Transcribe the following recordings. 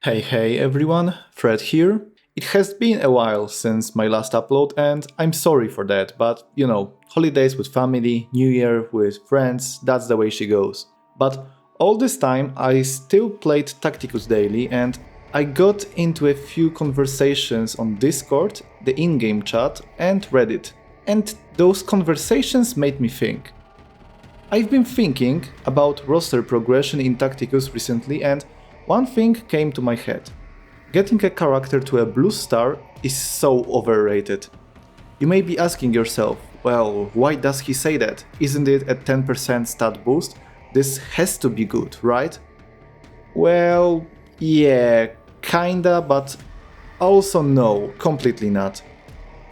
Hey everyone, Fred here. It has been a while since my last upload and I'm sorry for that, but holidays with family, New Year with friends, that's the way she goes. But all this time I still played Tacticus daily and I got into a few conversations on Discord, the in-game chat and Reddit. And those conversations made me think. I've been thinking about roster progression in Tacticus recently and one thing came to my head. Getting a character to a blue star is so overrated. You may be asking yourself, well, why does he say that? Isn't it a 10% stat boost? This has to be good, right? Well, yeah, kinda, but also no, completely not.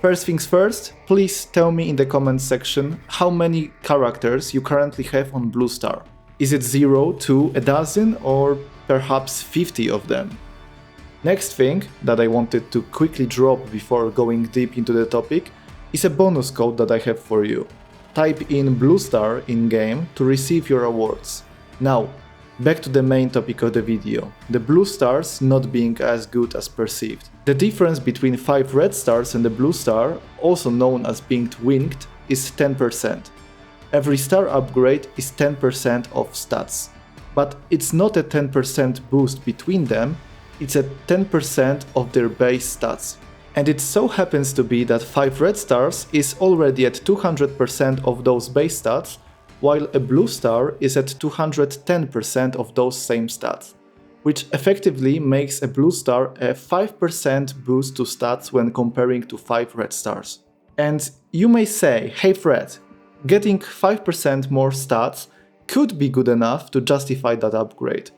First things first, please tell me in the comments section how many characters you currently have on blue star. Is it 0, 2, a dozen, or perhaps 50 of them? Next thing that I wanted to quickly drop before going deep into the topic is a bonus code that I have for you. Type in blue star in game to receive your awards. Now, back to the main topic of the video, the blue stars not being as good as perceived. The difference between 5 red stars and the blue star, also known as being winged, is 10%. Every star upgrade is 10% of stats. But it's not a 10% boost between them, it's a 10% of their base stats. And it so happens to be that 5 red stars is already at 200% of those base stats, while a blue star is at 210% of those same stats, which effectively makes a blue star a 5% boost to stats when comparing to 5 red stars. And you may say, hey Fred, getting 5% more stats could be good enough to justify that upgrade.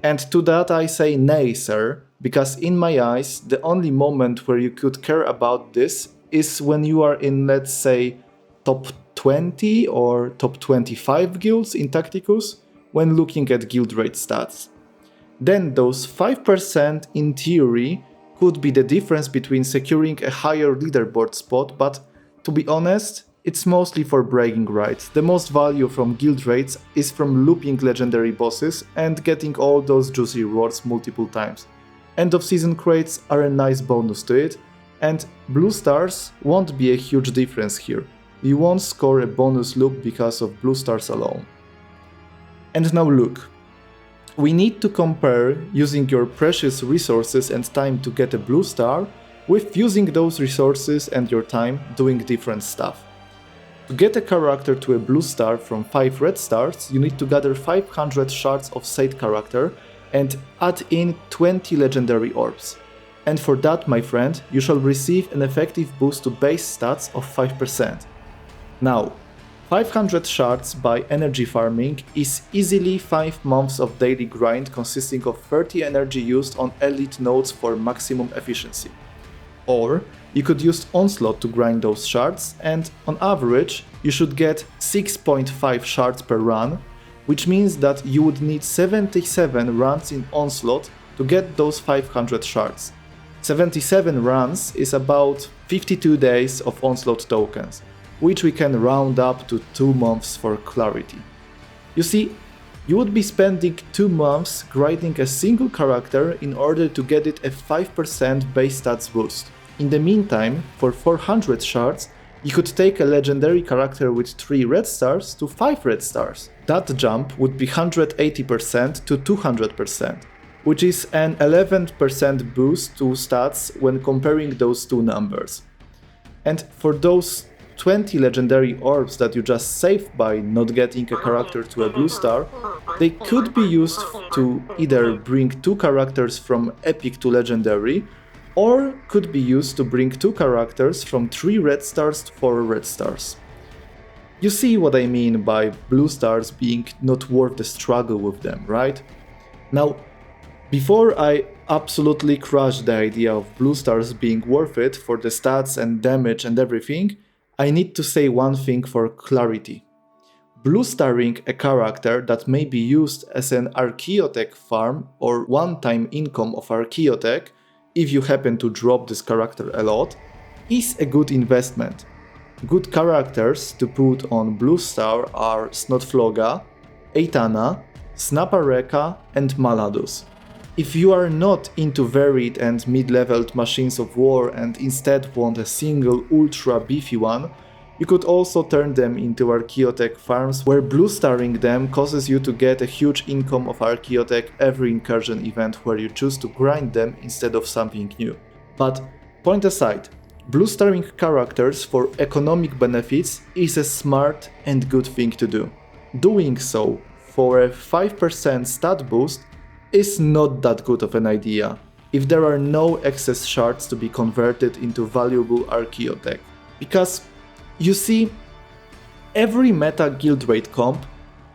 And to that I say nay, sir, because in my eyes, the only moment where you could care about this is when you are in, let's say, top 20 or top 25 guilds in Tacticus when looking at guild rate stats. Then those 5% in theory could be the difference between securing a higher leaderboard spot, but to be honest, it's mostly for bragging rights. The most value from guild rates is from looping legendary bosses and getting all those juicy rewards multiple times. End of season crates are a nice bonus to it, and blue stars won't be a huge difference here. You won't score a bonus loop because of blue stars alone. And now look, we need to compare using your precious resources and time to get a blue star with using those resources and your time doing different stuff. To get a character to a blue star from 5 red stars, you need to gather 500 shards of said character and add in 20 legendary orbs. And for that, my friend, you shall receive an effective boost to base stats of 5%. Now, 500 shards by energy farming is easily 5 months of daily grind consisting of 30 energy used on elite nodes for maximum efficiency. Or you could use Onslaught to grind those shards, and on average you should get 6.5 shards per run, which means that you would need 77 runs in Onslaught to get those 500 shards. 77 runs is about 52 days of Onslaught tokens, which we can round up to 2 months for clarity. You see, you would be spending 2 months grinding a single character in order to get it a 5% base stats boost. In the meantime, for 400 shards, you could take a legendary character with 3 red stars to 5 red stars. That jump would be 180% to 200%, which is an 11% boost to stats when comparing those two numbers. And for those 20 legendary orbs that you just saved by not getting a character to a blue star, they could be used to either bring 2 characters from epic to legendary, or could be used to bring 2 characters from 3 red stars to 4 red stars. You see what I mean by blue stars being not worth the struggle with them, right? Now, before I absolutely crush the idea of blue stars being worth it for the stats and damage and everything, I need to say one thing for clarity. Blue starring a character that may be used as an Archaeotech farm or one-time income of Archaeotech, if you happen to drop this character a lot, is a good investment. Good characters to put on blue star are Snotfloga, Eitana, Snapareka and Maladus. If you are not into varied and mid-leveled machines of war and instead want a single ultra beefy one, you could also turn them into Archaeotech farms where blue starring them causes you to get a huge income of Archaeotech every incursion event where you choose to grind them instead of something new. But point aside, blue starring characters for economic benefits is a smart and good thing to do. Doing so for a 5% stat boost is not that good of an idea if there are no excess shards to be converted into valuable Archaeotech. Because, you see, every meta guild raid comp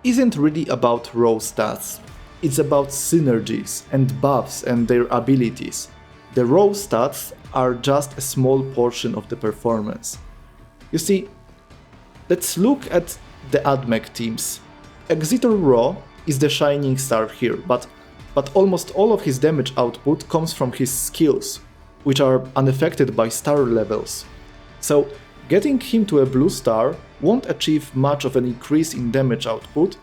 isn't really about raw stats. It's about synergies and buffs and their abilities. The raw stats are just a small portion of the performance. You see, let's look at the AdMech teams. Exeter Raw is the shining star here, but almost all of his damage output comes from his skills, which are unaffected by star levels. So getting him to a blue star won't achieve much of an increase in damage output.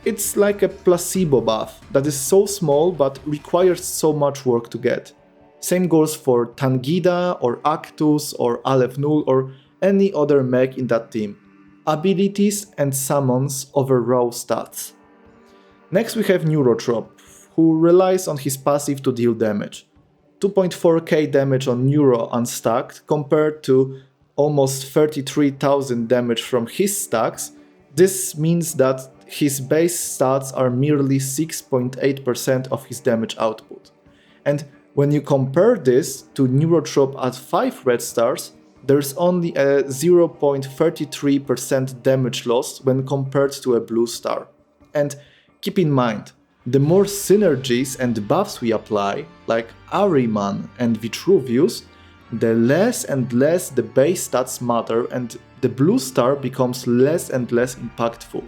It's like a placebo buff that is so small but requires so much work to get. Same goes for Tangida or Actus or Aleph Null or any other mech in that team. Abilities and summons over raw stats. Next we have Neurotrop, who relies on his passive to deal damage. 2.4k damage on Neuro unstacked compared to almost 33,000 damage from his stacks. This means that his base stats are merely 6.8% of his damage output. And when you compare this to Neurotrop at 5 red stars, there's only a 0.33% damage loss when compared to a blue star. And keep in mind, the more synergies and buffs we apply, like Ahriman and Vitruvius, the less and less the base stats matter and the blue star becomes less and less impactful.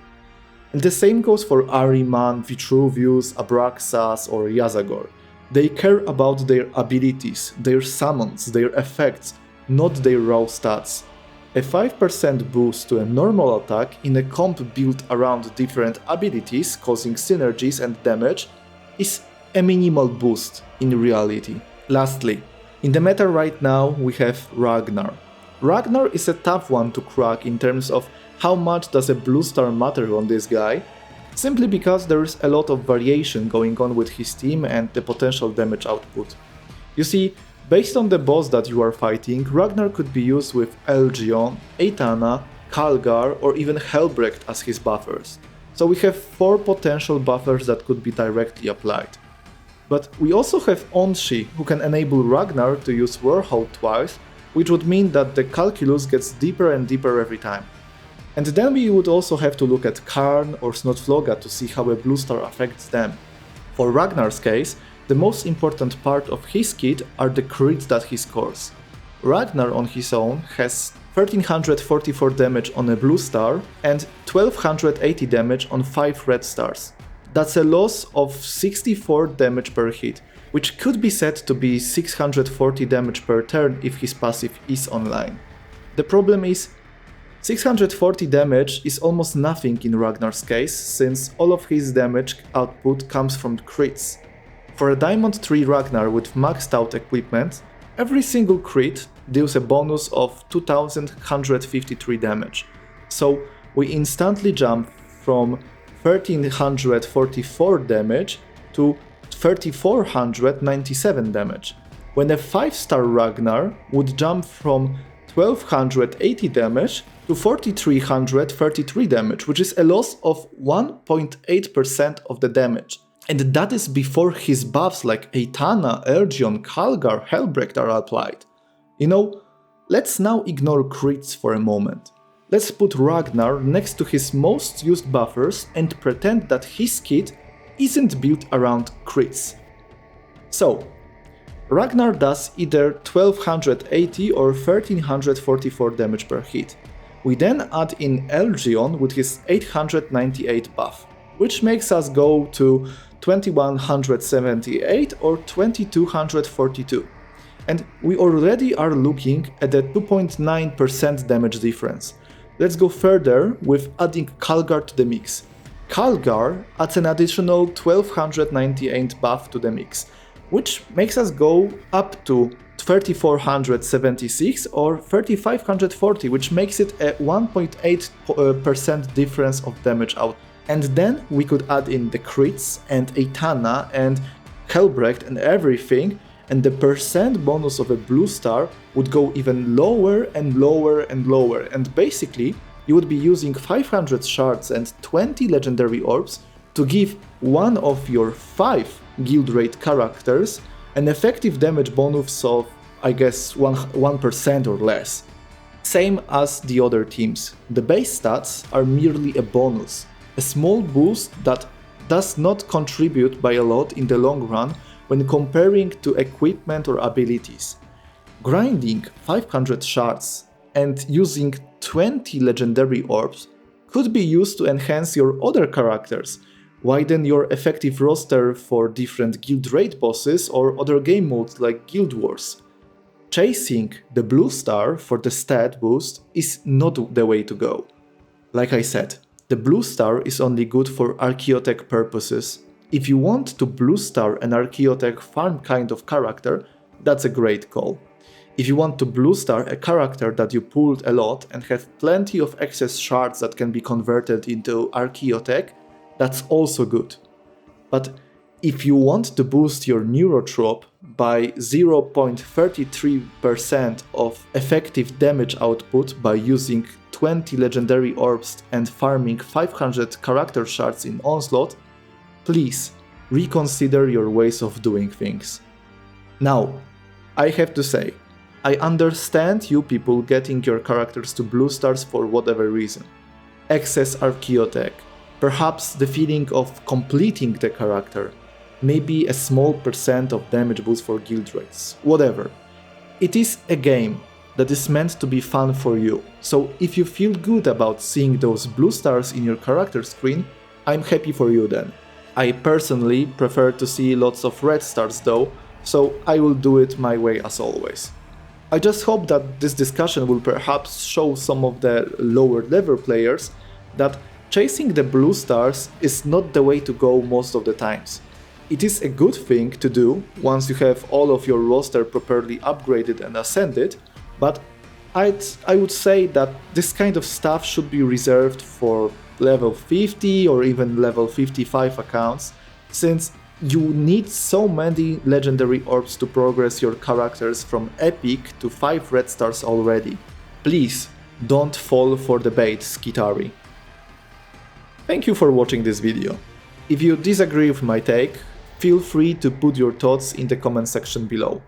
And the same goes for Ahriman, Vitruvius, Abraxas or Yazagor. They care about their abilities, their summons, their effects, not their raw stats. A 5% boost to a normal attack in a comp built around different abilities causing synergies and damage is a minimal boost in reality. Lastly, in the meta right now we have Ragnar. Ragnar is a tough one to crack in terms of how much does a blue star matter on this guy, simply because there is a lot of variation going on with his team and the potential damage output. You see, based on the boss that you are fighting, Ragnar could be used with Elgion, Aetana, Kalgar or even Helbrecht as his buffers. So we have 4 potential buffers that could be directly applied. But we also have Onshi, who can enable Ragnar to use Warhold twice, which would mean that the calculus gets deeper and deeper every time. And then we would also have to look at Karn or Snotfloga to see how a blue star affects them. For Ragnar's case, the most important part of his kit are the crits that he scores. Ragnar on his own has 1344 damage on a blue star and 1280 damage on 5 red stars. That's a loss of 64 damage per hit, which could be said to be 640 damage per turn if his passive is online. The problem is, 640 damage is almost nothing in Ragnar's case, since all of his damage output comes from crits. For a Diamond 3 Ragnar with maxed out equipment, every single crit deals a bonus of 2153 damage, so we instantly jump from 1344 damage to 3497 damage, when a 5-star Ragnar would jump from 1280 damage to 4333 damage, which is a loss of 1.8% of the damage. And that is before his buffs like Aetana, Elgion, Kalgar, Helbrecht are applied. You know, let's now ignore crits for a moment. Let's put Ragnar next to his most used buffers and pretend that his kit isn't built around crits. So, Ragnar does either 1280 or 1344 damage per hit. We then add in Elgion with his 898 buff, which makes us go to 2178 or 2242. And we already are looking at a 2.9% damage difference. Let's go further with adding Kalgar to the mix. Calgar adds an additional 1298 buff to the mix, which makes us go up to 3476 or 3540, which makes it a 1.8% difference of damage out. And then we could add in the crits and Eitana and Hellbrecht and everything, and the percent bonus of a blue star would go even lower and lower and lower, and basically you would be using 500 shards and 20 legendary orbs to give one of your 5 guild rate characters an effective damage bonus of, I guess, 1% or less. Same as the other teams. The base stats are merely a bonus, a small boost that does not contribute by a lot in the long run when comparing to equipment or abilities. Grinding 500 shards and using 20 legendary orbs could be used to enhance your other characters, widen your effective roster for different guild raid bosses or other game modes like Guild Wars. Chasing the blue star for the stat boost is not the way to go. Like I said, the blue star is only good for Archaeotech purposes. If you want to blue star an Archaeotech farm kind of character, that's a great call. If you want to blue star a character that you pulled a lot and have plenty of excess shards that can be converted into Archaeotech, that's also good. But if you want to boost your Neurotrope by 0.33% of effective damage output by using 20 legendary orbs and farming 500 character shards in Onslaught, please reconsider your ways of doing things. Now, I have to say, I understand you people getting your characters to blue stars for whatever reason. Excess Archaeotech, perhaps the feeling of completing the character, maybe a small percent of damage boost for guild raids, whatever. It is a game that is meant to be fun for you, so if you feel good about seeing those blue stars in your character screen, I'm happy for you then. I personally prefer to see lots of red stars though, so I will do it my way as always. I just hope that this discussion will perhaps show some of the lower level players that chasing the blue stars is not the way to go most of the times. It is a good thing to do once you have all of your roster properly upgraded and ascended, but I would say that this kind of stuff should be reserved for level 50 or even level 55 accounts, since you need so many legendary orbs to progress your characters from epic to 5 red stars already. Please don't fall for the bait, Skitari. Thank you for watching this video. If you disagree with my take, feel free to put your thoughts in the comment section below.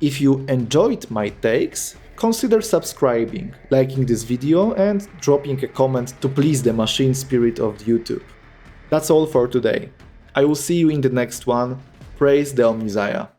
If you enjoyed my takes, consider subscribing, liking this video and dropping a comment to please the machine spirit of YouTube. That's all for today. I will see you in the next one. Praise the Omnissiah.